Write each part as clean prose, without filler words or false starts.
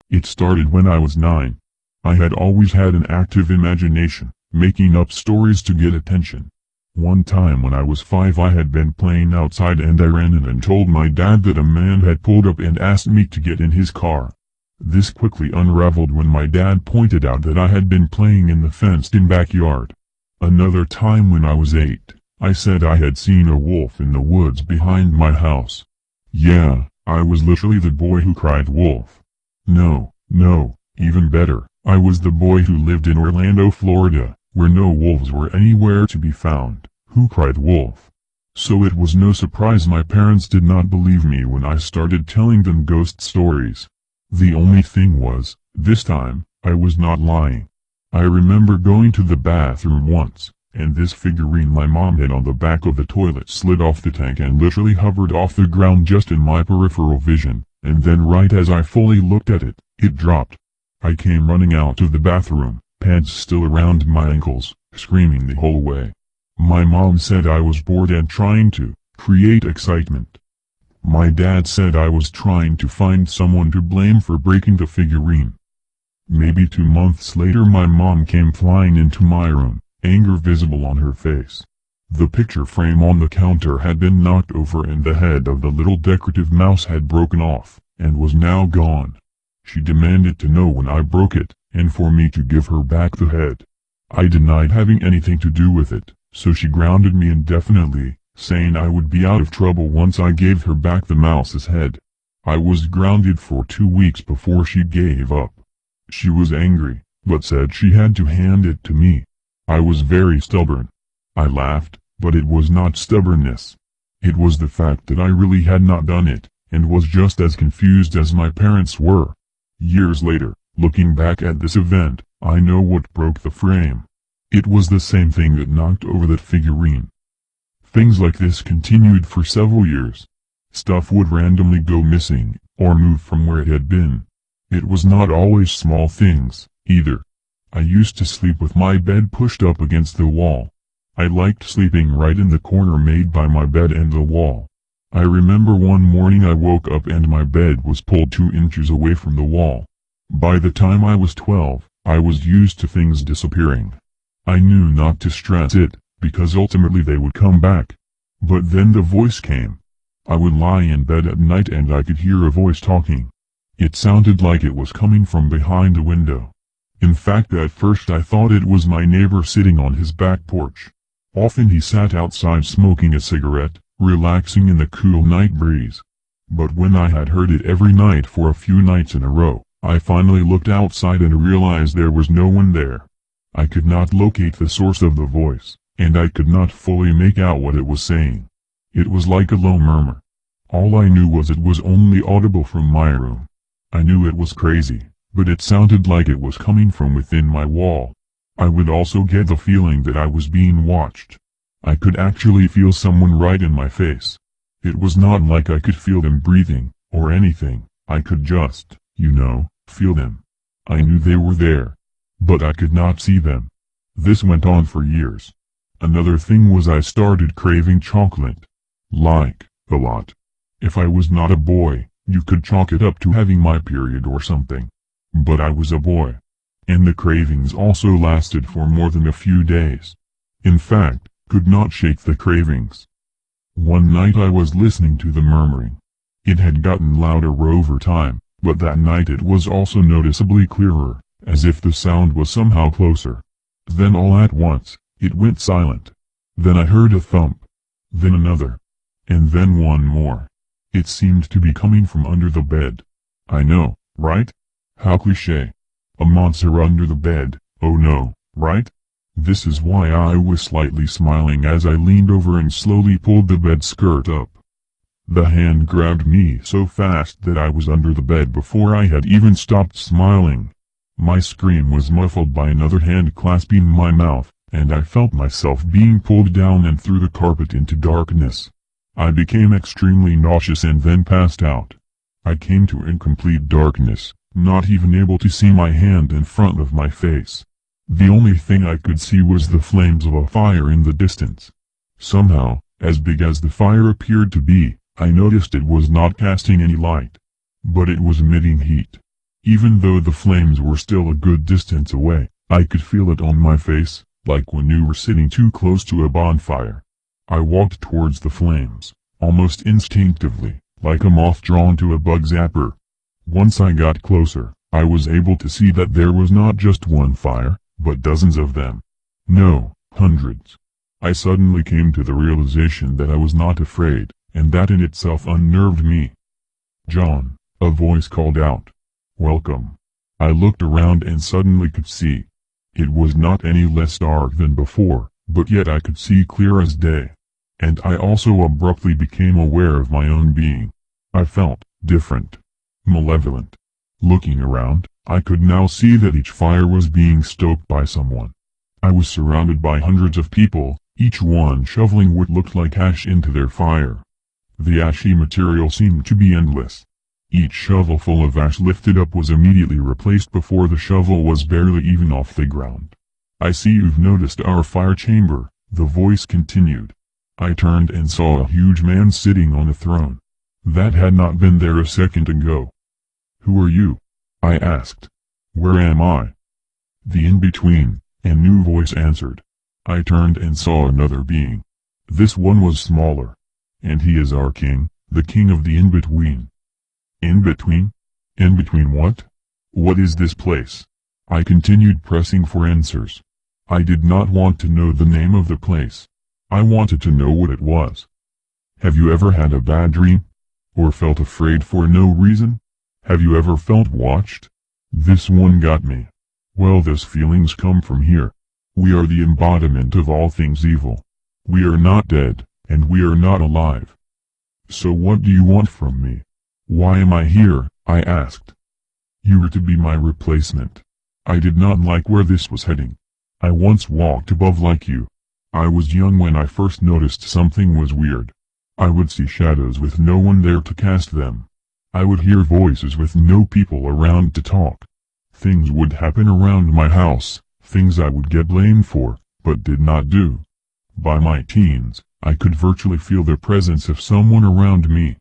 It started when I was 9. I had always had an active imagination, making up stories to get attention. One time when I was 5 I had been playing outside and I ran in and told my dad that a man had pulled up and asked me to get in his car. This quickly unraveled when my dad pointed out that I had been playing in the fenced-in backyard. Another time when I was 8, I said I had seen a wolf in the woods behind my house. Yeah, I was literally the boy who cried wolf. No, even better, I was the boy who lived in Orlando, Florida, where no wolves were anywhere to be found, who cried wolf. So it was no surprise my parents did not believe me when I started telling them ghost stories. The only thing was, this time, I was not lying. I remember going to the bathroom once, and this figurine my mom had on the back of the toilet slid off the tank and literally hovered off the ground just in my peripheral vision, and then right as I fully looked at it, it dropped. I came running out of the bathroom, pants still around my ankles, screaming the whole way. My mom said I was bored and trying to create excitement. My dad said I was trying to find someone to blame for breaking the figurine. Maybe 2 months later my mom came flying into my room, anger visible on her face. The picture frame on the counter had been knocked over and the head of the little decorative mouse had broken off, and was now gone. She demanded to know when I broke it, and for me to give her back the head. I denied having anything to do with it, so she grounded me indefinitely, saying I would be out of trouble once I gave her back the mouse's head. I was grounded for 2 weeks before she gave up. She was angry, but said she had to hand it to me. I was very stubborn. I laughed, but it was not stubbornness. It was the fact that I really had not done it, and was just as confused as my parents were. Years later, looking back at this event, I know what broke the frame. It was the same thing that knocked over that figurine. Things like this continued for several years. Stuff would randomly go missing, or move from where it had been. It was not always small things, either. I used to sleep with my bed pushed up against the wall. I liked sleeping right in the corner made by my bed and the wall. I remember one morning I woke up and my bed was pulled 2 inches away from the wall. By the time I was 12, I was used to things disappearing. I knew not to stress it, because ultimately they would come back. But then the voice came. I would lie in bed at night and I could hear a voice talking. It sounded like it was coming from behind a window. In fact, at first I thought it was my neighbor sitting on his back porch. Often he sat outside smoking a cigarette, relaxing in the cool night breeze. But when I had heard it every night for a few nights in a row, I finally looked outside and realized there was no one there. I could not locate the source of the voice, and I could not fully make out what it was saying. It was like a low murmur. All I knew was it was only audible from my room. I knew it was crazy, but it sounded like it was coming from within my wall. I would also get the feeling that I was being watched. I could actually feel someone right in my face. It was not like I could feel them breathing, or anything. I could just, feel them. I knew they were there, but I could not see them. This went on for years. Another thing was I started craving chocolate. Like, a lot. If I was not a boy, you could chalk it up to having my period or something. But I was a boy. And the cravings also lasted for more than a few days. In fact, could not shake the cravings. One night I was listening to the murmuring. It had gotten louder over time, but that night it was also noticeably clearer, as if the sound was somehow closer. Then all at once, it went silent. Then I heard a thump. Then another. And then one more. It seemed to be coming from under the bed. I know, right? How cliché. A monster under the bed, oh no, right? This is why I was slightly smiling as I leaned over and slowly pulled the bed skirt up. The hand grabbed me so fast that I was under the bed before I had even stopped smiling. My scream was muffled by another hand clasping my mouth, and I felt myself being pulled down and through the carpet into darkness. I became extremely nauseous and then passed out. I came to incomplete darkness, not even able to see my hand in front of my face. The only thing I could see was the flames of a fire in the distance. Somehow, as big as the fire appeared to be, I noticed it was not casting any light. But it was emitting heat. Even though the flames were still a good distance away, I could feel it on my face, like when you were sitting too close to a bonfire. I walked towards the flames, almost instinctively, like a moth drawn to a bug zapper. Once I got closer, I was able to see that there was not just one fire, but dozens of them. No, hundreds. I suddenly came to the realization that I was not afraid, and that in itself unnerved me. "John," a voice called out. "Welcome." I looked around and suddenly could see. It was not any less dark than before, but yet I could see clear as day. And I also abruptly became aware of my own being. I felt different. Malevolent. Looking around, I could now see that each fire was being stoked by someone. I was surrounded by hundreds of people, each one shoveling what looked like ash into their fire. The ashy material seemed to be endless. Each shovelful of ash lifted up was immediately replaced before the shovel was barely even off the ground. "I see you've noticed our fire chamber," the voice continued. I turned and saw a huge man sitting on a throne. That had not been there a second ago. "Who are you?" I asked. "Where am I?" "The in-between," a new voice answered. I turned and saw another being. This one was smaller. "And he is our king, the king of the in-between." "In-between? In-between what? What is this place?" I continued pressing for answers. I did not want to know the name of the place. I wanted to know what it was. "Have you ever had a bad dream? Or felt afraid for no reason? Have you ever felt watched?" This one got me. "Well, those feelings come from here. We are the embodiment of all things evil. We are not dead, and we are not alive. So what do you want from me? Why am I here?" I asked. "You were to be my replacement." I did not like where this was heading. I once walked above like you. I was young when I first noticed something was weird. I would see shadows with no one there to cast them. I would hear voices with no people around to talk. Things would happen around my house, things I would get blamed for, but did not do. By my teens, I could virtually feel the presence of someone around me.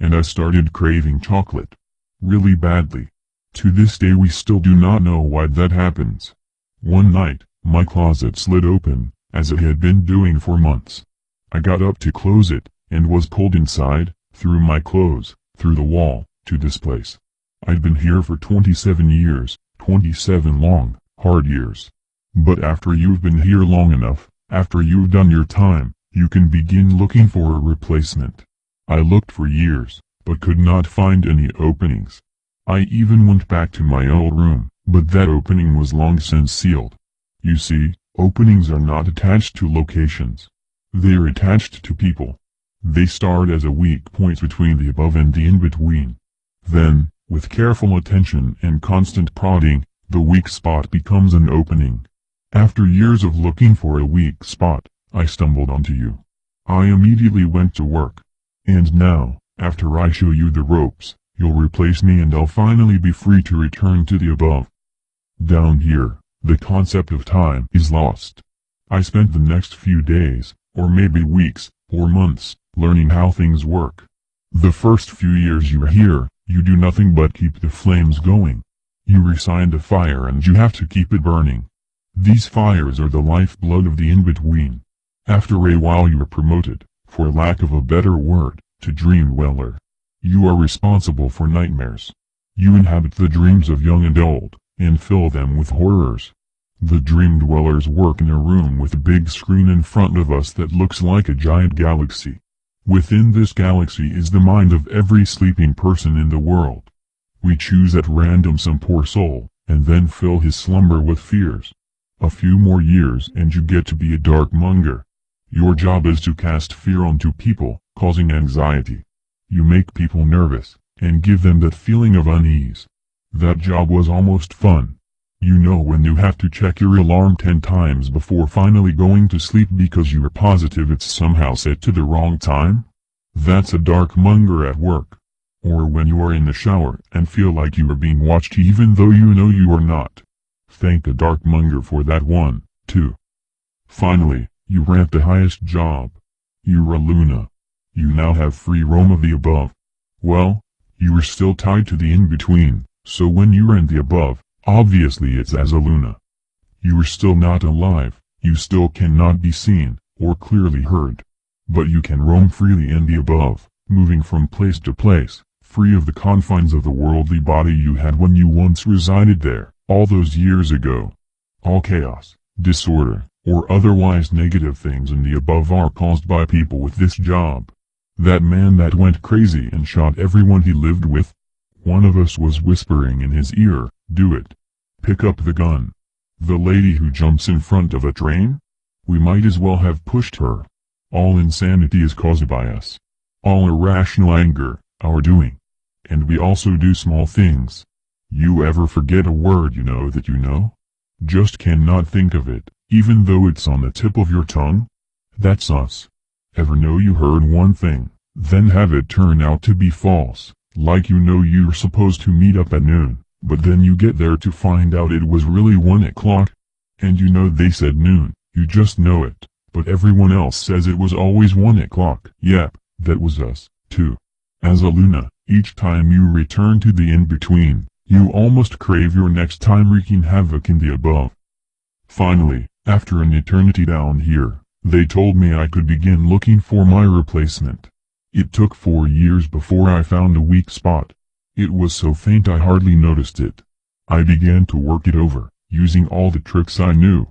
And I started craving chocolate. Really badly. To this day we still do not know why that happens. One night, my closet slid open, as it had been doing for months. I got up to close it, and was pulled inside, through my clothes, through the wall, to this place. I'd been here for 27 years, 27 long, hard years. But after you've been here long enough, after you've done your time, you can begin looking for a replacement. I looked for years, but could not find any openings. I even went back to my old room, but that opening was long since sealed. You see, openings are not attached to locations. They're attached to people. They start as a weak point between the above and the in-between. Then, with careful attention and constant prodding, the weak spot becomes an opening. After years of looking for a weak spot, I stumbled onto you. I immediately went to work. And now, after I show you the ropes, you'll replace me and I'll finally be free to return to the above. Down here, the concept of time is lost. I spent the next few days, or maybe weeks, or months, learning how things work. The first few years you're here, you do nothing but keep the flames going. You resigned a fire and you have to keep it burning. These fires are the lifeblood of the in-between. After a while you are promoted, for lack of a better word, to Dream Dweller. You are responsible for nightmares. You inhabit the dreams of young and old, and fill them with horrors. The Dream Dwellers work in a room with a big screen in front of us that looks like a giant galaxy. Within this galaxy is the mind of every sleeping person in the world. We choose at random some poor soul, and then fill his slumber with fears. A few more years and you get to be a dark monger. Your job is to cast fear onto people, causing anxiety. You make people nervous, and give them that feeling of unease. That job was almost fun. You know when you have to check your alarm 10 times before finally going to sleep because you are positive it's somehow set to the wrong time? That's a dark monger at work. Or when you are in the shower and feel like you are being watched even though you know you are not. Thank a dark monger for that one, too. Finally, you rank the highest job. You're a Luna. You now have free roam of the above. Well, you are still tied to the in-between, So when you're in the above, obviously it's as a Luna. You are still not alive, you still cannot be seen, or clearly heard. But you can roam freely in the above, moving from place to place, free of the confines of the worldly body you had when you once resided there, all those years ago. All chaos, disorder, or otherwise negative things in the above are caused by people with this job. That man that went crazy and shot everyone he lived with? One of us was whispering in his ear, "Do it. Pick up the gun." The lady who jumps in front of a train? We might as well have pushed her. All insanity is caused by us. All irrational anger, our doing. And we also do small things. You ever forget a word you know that you know? Just cannot think of it, even though it's on the tip of your tongue? That's us. Ever know you heard one thing, then have it turn out to be false, like you know you're supposed to meet up at noon, but then you get there to find out it was really 1 o'clock? And you know they said noon, you just know it, but everyone else says it was always 1 o'clock. Yep, that was us, too. As a Luna, each time you return to the in-between, you almost crave your next time wreaking havoc in the above. Finally, after an eternity down here, they told me I could begin looking for my replacement. It took 4 years before I found a weak spot. It was so faint I hardly noticed it. I began to work it over, using all the tricks I knew.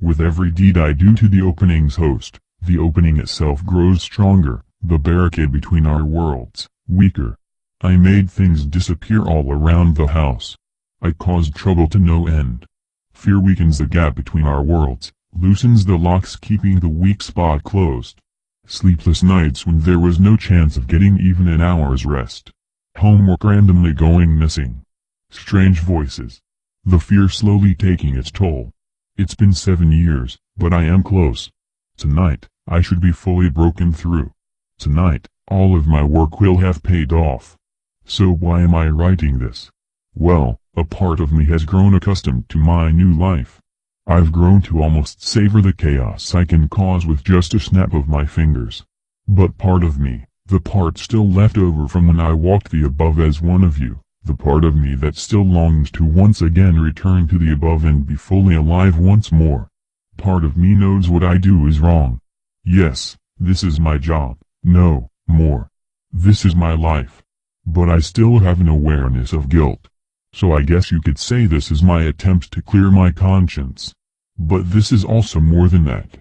With every deed I do to the opening's host, the opening itself grows stronger, the barricade between our worlds, weaker. I made things disappear all around the house. I caused trouble to no end. Fear weakens the gap between our worlds, loosens the locks keeping the weak spot closed. Sleepless nights when there was no chance of getting even an hour's rest. Homework randomly going missing. Strange voices. The fear slowly taking its toll. It's been 7 years, but I am close. Tonight, I should be fully broken through. Tonight, all of my work will have paid off. So why am I writing this? Well, a part of me has grown accustomed to my new life. I've grown to almost savor the chaos I can cause with just a snap of my fingers. But part of me, the part still left over from when I walked the above as one of you, the part of me that still longs to once again return to the above and be fully alive once more. Part of me knows what I do is wrong. Yes, this is my job, no, more. This is my life. But I still have an awareness of guilt. So I guess you could say this is my attempt to clear my conscience. But this is also more than that.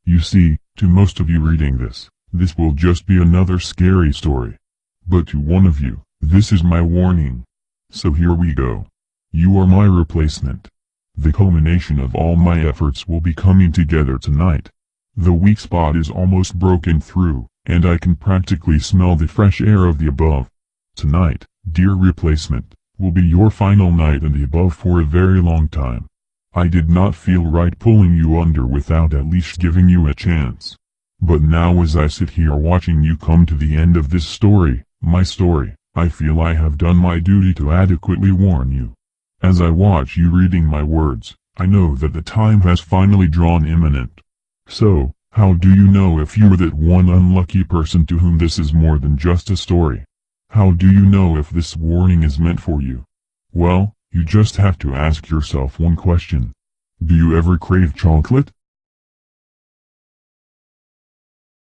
You see, to most of you reading this will just be another scary story. But to one of you, this is my warning. So here we go. You are my replacement. The culmination of all my efforts will be coming together tonight. The weak spot is almost broken through, and I can practically smell the fresh air of the above. Tonight, dear replacement, will be your final night in the above for a very long time. I did not feel right pulling you under without at least giving you a chance. But now as I sit here watching you come to the end of this story, my story, I feel I have done my duty to adequately warn you. As I watch you reading my words, I know that the time has finally drawn imminent. So, how do you know if you're that one unlucky person to whom this is more than just a story? How do you know if this warning is meant for you? Well, you just have to ask yourself one question. Do you ever crave chocolate?